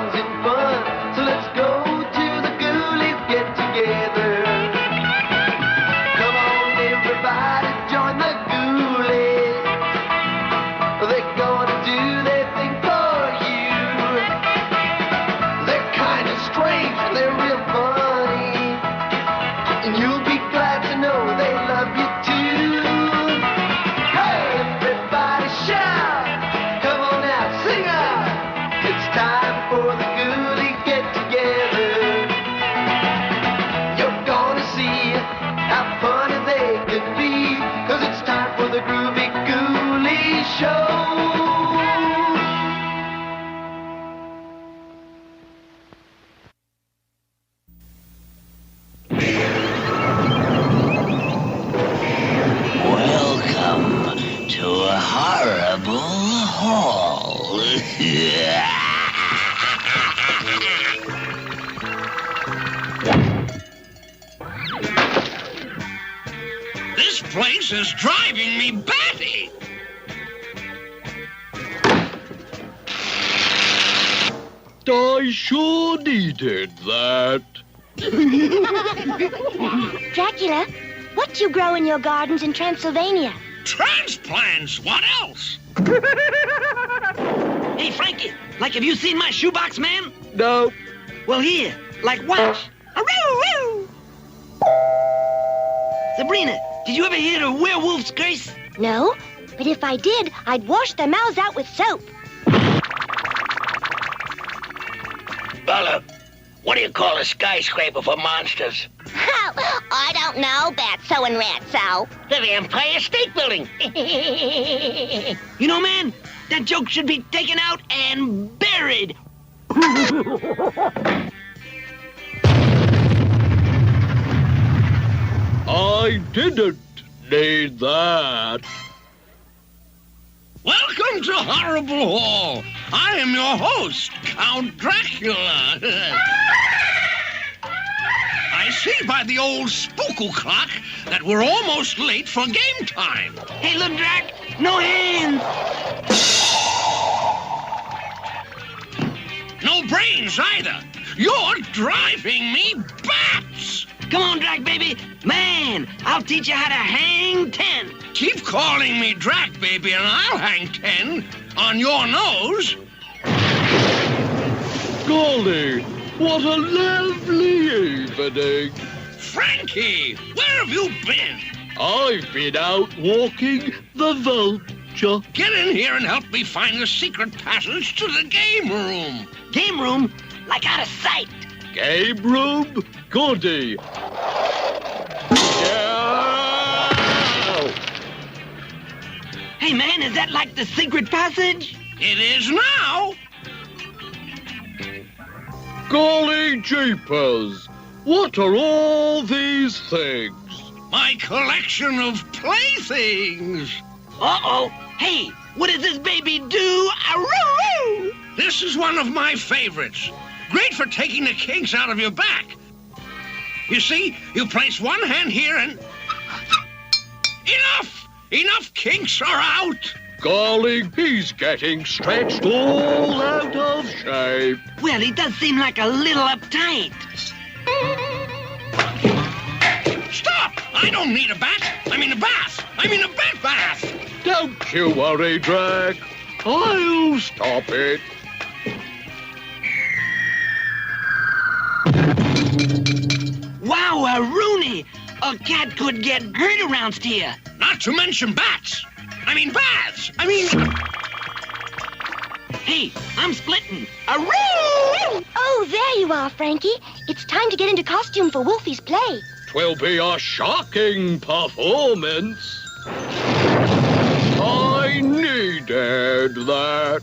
songs and fun. So let's go to the Goolies get together. Come on, everybody, join the Goolies. They're gonna do their thing for you. They're kind of strange, they're real funny, and you'll be glad to know they love you too. Hey, everybody shout! Come on now, sing out! It's time for the Goolies get together. You're gonna see how funny they can be, 'cause it's time for the Groovie Goolies show. Welcome to a horrible hall. This place is driving me batty. I sure needed that. Dracula, what do you grow in your gardens in Transylvania? Transplants, what else? Hey, Frankie, like, have you seen my shoebox, man? No. Well, here, like, watch. Aroo-roo! Sabrina, did you ever hear of werewolves, Grace? No, but if I did, I'd wash their mouths out with soap. Bella, what do you call a skyscraper for monsters? I don't know, Batso and Ratso. The Empire State Building. You know, man, that joke should be taken out and buried. I didn't need that. Welcome to Horrible Hall. I am your host, Count Dracula. I see by the old spookle clock that we're almost late for game time. Hey, little Drac, no hands. No brains either. You're driving me bats. Come on, Drac, baby. Man, I'll teach you how to hang 10. Keep calling me Drac, baby, and I'll hang 10 on your nose. Golly, what a lovely evening. Frankie, where have you been? I've been out walking the vulture. Get in here and help me find the secret passage to the game room. Game room, like out of sight. Game room? Goody. Yeah! Hey, man, is that like the secret passage? It is now. Golly jeepers, what are all these things? My collection of playthings. Uh-oh. Hey, what does this baby do? Aroo-roo! This is one of my favorites. Great for taking the kinks out of your back. You see, you place one hand here and... Enough! Enough kinks are out! Golly, he's getting stretched all out of shape. Well, he does seem like a little uptight. Stop! I don't need a bat. I mean a bath. I mean a bat bath. Don't you worry, Drac. I'll stop it. Wow, Rooney! A cat could get hurt around here. Not to mention bats. I mean baths. I mean... Hey, I'm splitting. Aroo! Oh, there you are, Frankie. It's time to get into costume for Wolfie's play. 'Twill be a shocking performance. I needed that.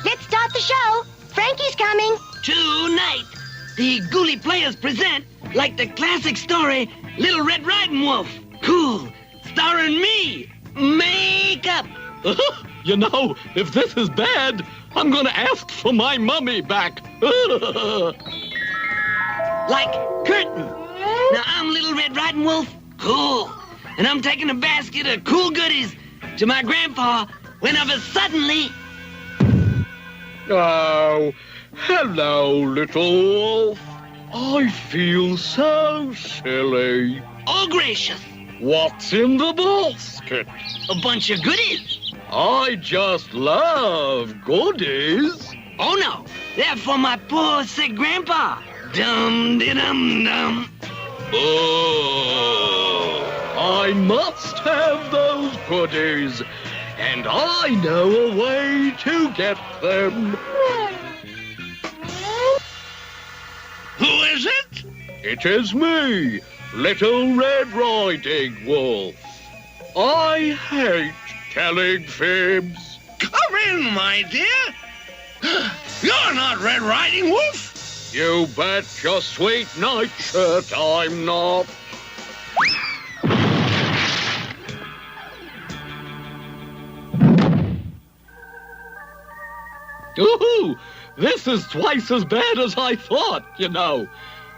Let's start the show. Frankie's coming. Tonight, the Ghoulie players present, like the classic story, Little Red Riding Wolf. Cool. Starring me. Makeup. You know, if this is bad, I'm gonna ask for my mummy back. Like curtain. Now, I'm Little Red Riding Wolf. Cool. And I'm taking a basket of cool goodies to my grandpa whenever suddenly... Oh, hello, little wolf. I feel so silly. Oh, gracious. What's in the basket? A bunch of goodies. I just love goodies. Oh, no. They're for my poor sick grandpa. Dum-de-dum-dum. Oh, I must have those goodies, and I know a way to get them. Who is it? It is me, Little Red Riding Wolf. I hate telling fibs. Come in, my dear. You're not Red Riding Wolf. You bet your sweet nightshirt I'm not. Ooh, this is twice as bad as I thought, you know.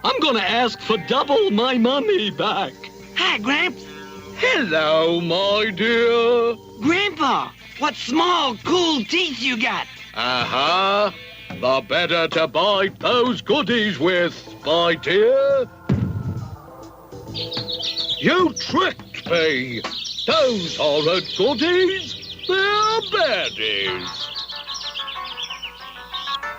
I'm gonna ask for double my money back. Hi, Gramps. Hello, my dear. Grandpa, what small, cool teeth you got? Uh-huh. The better to bite those goodies with, my dear. You tricked me. Those aren't goodies. They're baddies.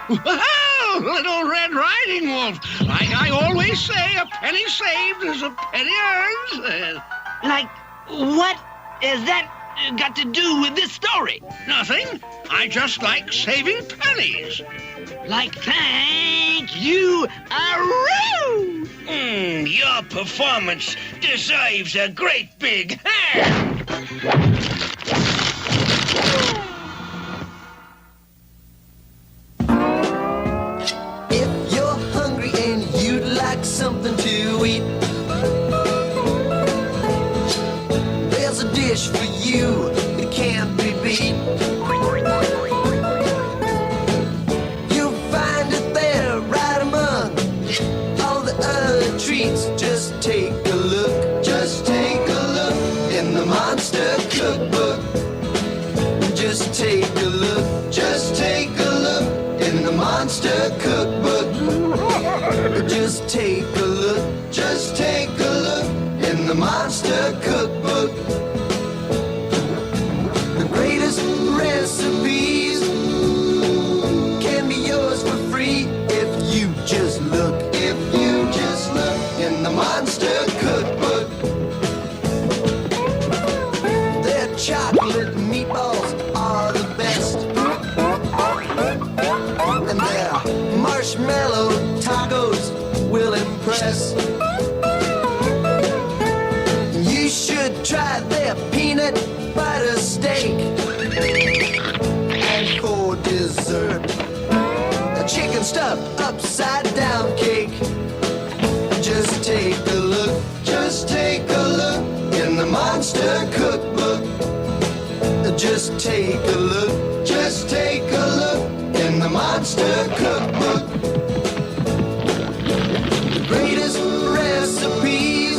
Well, Little Red Riding Wolf. Like I always say, a penny saved is a penny earned. Like, what has that got to do with this story? Nothing. I just like saving pennies. Like, thank you, Aroo! Your performance deserves a great big hand. If you're hungry and you'd like something to eat, there's a dish for you that can't be beat. You'll find it there right among all the other treats. Just take a look, just take a look in the Monster Cookbook. Just take a look, just take a look in the Monster Cookbook. Just take a look, just take a look in the Monster Cookbook. The greatest recipes can be yours for free if you just look, if you just look in the Monster Cookbook. Their chocolate meatballs are the best, and their marshmallow tacos will impress. You should try their peanut butter steak. And for dessert, a chicken stuffed upside down cake. Just take a look, just take a look in the Monster Cookbook. Just take a look, just take a look in the Monster Cookbook. The greatest recipes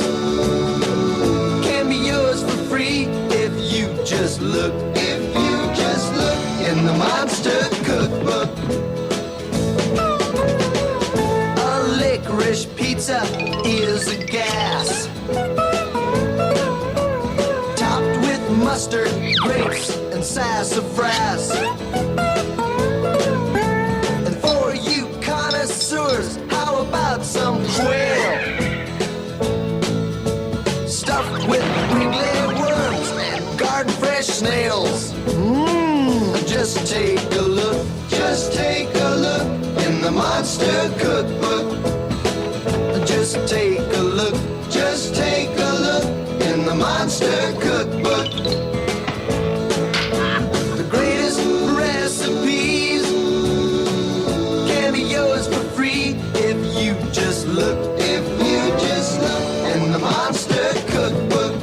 can be yours for free if you just look, if you just look in the Monster Cookbook. A licorice pizza is a gas, topped with mustard, grapes, and sassafras. And for you connoisseurs, how about some quail? Stuffed with wiggly worms and garden fresh snails. Just take a look, just take a look in the Monster Cookbook. Just take a look, just take a look in the Monster Cookbook. The greatest recipes can be yours for free if you just look, if you just look in the Monster Cookbook.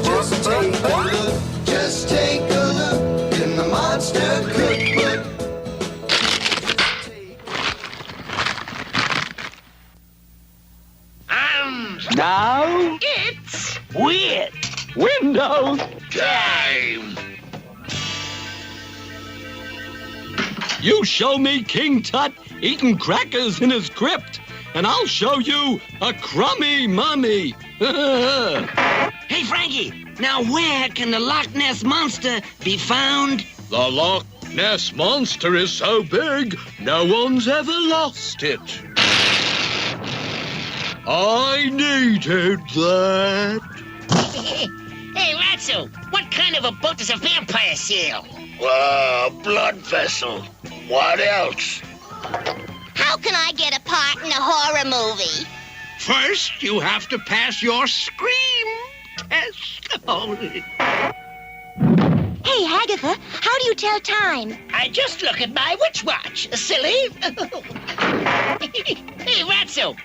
Just take a look, just take a look in the Monster Cookbook. And Now, it's Weird. window. time. You show me King Tut eating crackers in his crypt, and I'll show you a crummy mummy. Hey, Frankie, now where can the Loch Ness Monster be found? The Loch Ness Monster is so big, no one's ever lost it. I needed that. Hey, Ratso, what kind of a boat does a vampire sail? Blood vessel. What else? How can I get a part in a horror movie? First, you have to pass your scream test. Oh. Hey, Agatha, how do you tell time? I just look at my witch watch, silly. Hey, Ratso,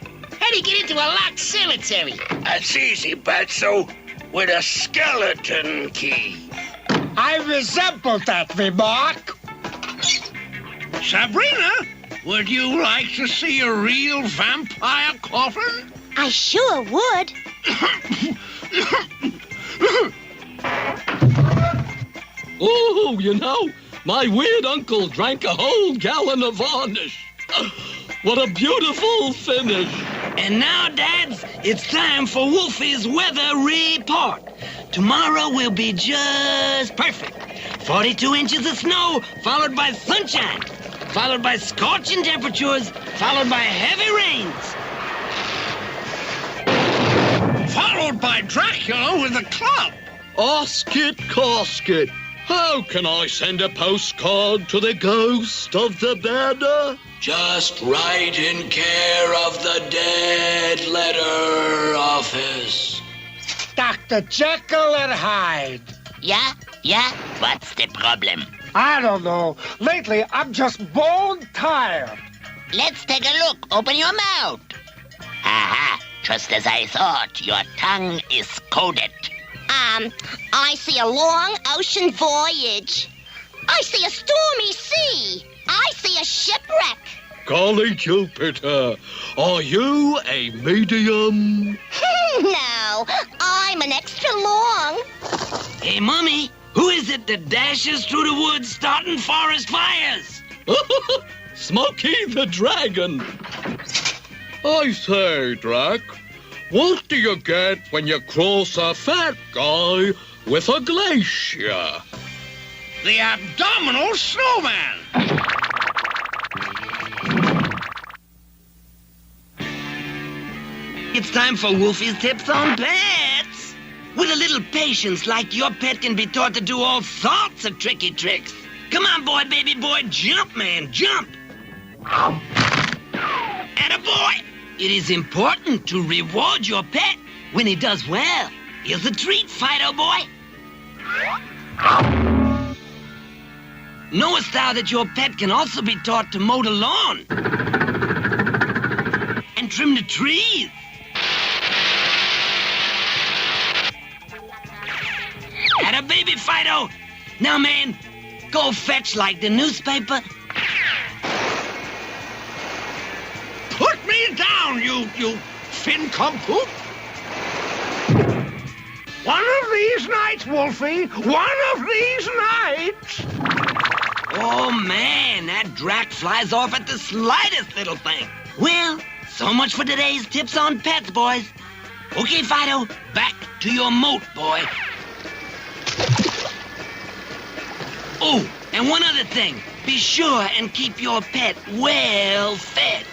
how do you get into a locked cemetery? That's easy, Batso. With a skeleton key. I resemble that remark. Sabrina, would you like to see a real vampire coffin? I sure would. Oh, you know, my weird uncle drank a whole gallon of varnish. What a beautiful finish. And now, Dads, it's time for Wolfie's weather report. Tomorrow will be just perfect. 42 inches of snow, followed by sunshine, followed by scorching temperatures, followed by heavy rains. Followed by Dracula with a club. Osket Casket, how can I send a postcard to the ghost of the banner? Just write in care of the dead letter office. Dr. Jekyll and Hyde. Yeah? What's the problem? I don't know. Lately, I'm just bone tired. Let's take a look. Open your mouth. Aha, just as I thought. Your tongue is coated. I see a long ocean voyage. I see a stormy sea. I see a shipwreck. Golly Jupiter, are you a medium? No, I'm an extra long. Hey, Mummy, who is it that dashes through the woods starting forest fires? Smokey the Dragon. I say, Drac, what do you get when you cross a fat guy with a glacier? The abdominal snowman. It's time for Wolfie's Tips on Pets. With a little patience, like your pet can be taught to do all sorts of tricky tricks. Come on, boy, baby boy, jump, man, jump. Attaboy! It is important to reward your pet when he does well. Here's a treat, Fido boy. Knowest thou that your pet can also be taught to mow the lawn and trim the trees? Atta baby, Fido. Now, man, go fetch like the newspaper. Put me down, you fin-compoop. One of these nights, Wolfie. One of these nights. Oh, man, that Drac flies off at the slightest little thing. Well, so much for today's Tips on Pets, boys. Okay, Fido, back to your moat, boy. Oh, and one other thing. Be sure and keep your pet well fed.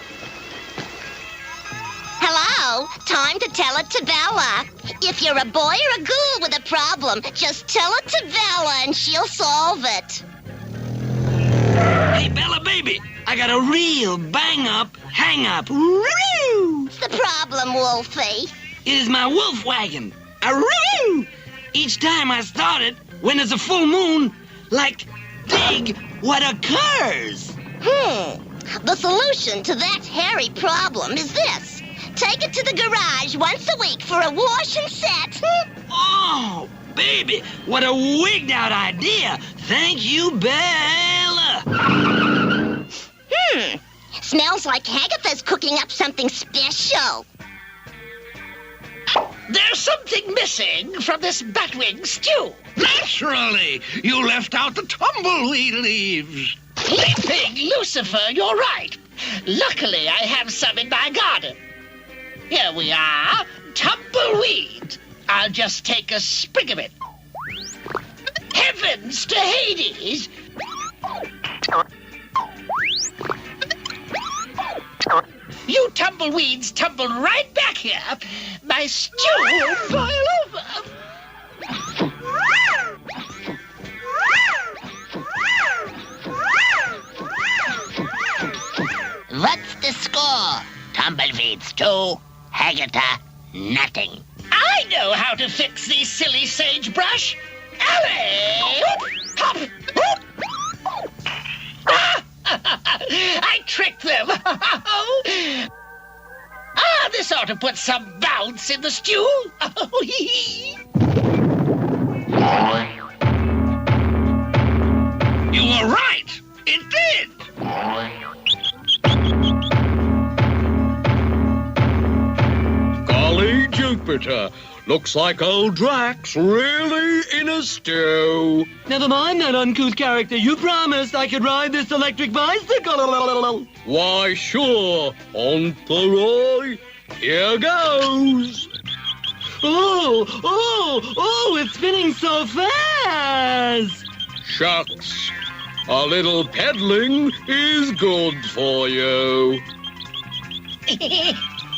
Hello, time to tell it to Bella. If you're a boy or a ghoul with a problem, just tell it to Bella and she'll solve it. Hey, Bella, baby, I got a real bang-up, hang-up. What's the problem, Wolfie? It is my wolf wagon. Aroo! Each time I start it, when there's a full moon, like, dig what occurs. The solution to that hairy problem is this. Take it to the garage once a week for a wash and set. Oh, baby, what a wigged-out idea. Thank you, Bella. Smells like Agatha's cooking up something special. There's something missing from this batwing stew. Naturally, you left out the tumbleweed leaves. Leaping Lucifer, you're right. Luckily, I have some in my garden. Here we are. Tumbleweed. I'll just take a sprig of it. Heavens to Hades! You tumbleweeds tumble right back here. My stew will boil over. What's the score? Tumbleweeds 2, Haggata nothing. I know how to fix these silly sagebrush. Alley! Hop! Whoop! I tricked them. This ought to put some bounce in the stew. You were right. It did. Golly Jupiter, looks like old Drax really in a stew. Never mind that uncouth character. You promised I could ride this electric bicycle. Why, sure, Fauntleroy. Here goes. Oh, it's spinning so fast. Shucks, a little peddling is good for you.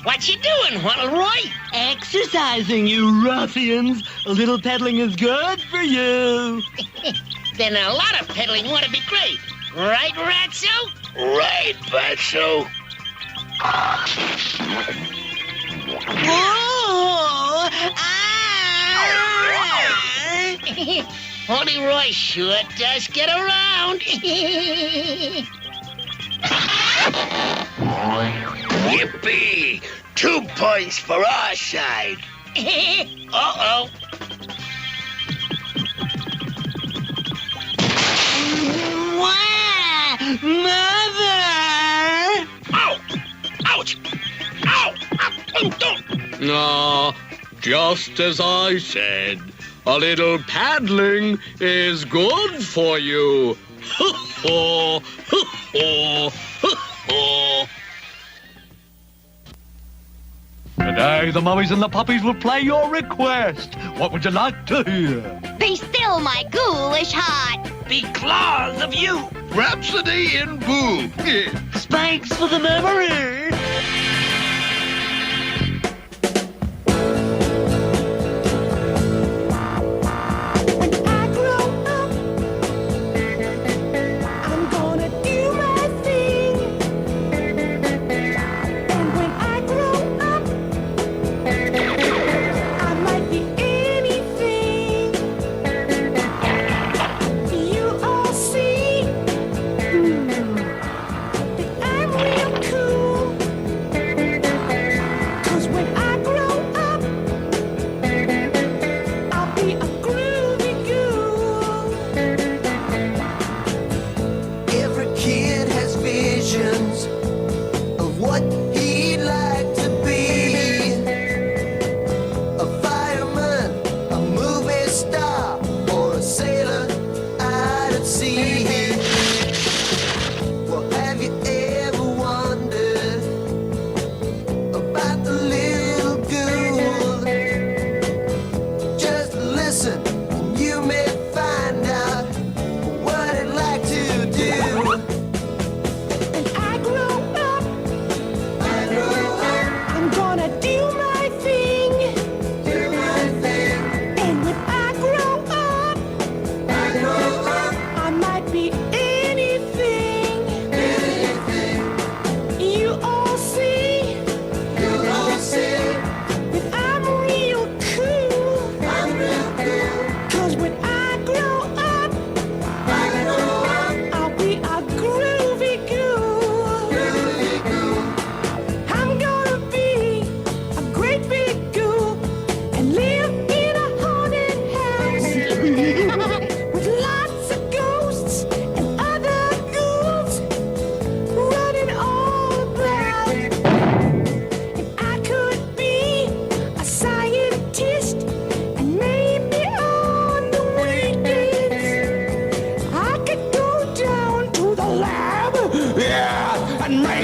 What you doing, Fauntleroy? Exercising, you ruffians. A little peddling is good for you. Then a lot of peddling ought to be great. Right, Ratso? Right, Fatso. Oh, Fauntleroy sure does get around. Yippee! 2 points for our side. Uh-oh. Mother! Ow! Ouch! Ow! Don't! Ah, just as I said, a little paddling is good for you. Today, the mummies and the puppies will play your request. What would you like to hear? Be still, my ghoulish heart. Because of you. Rhapsody in Boo. Thanks for the memory. one man.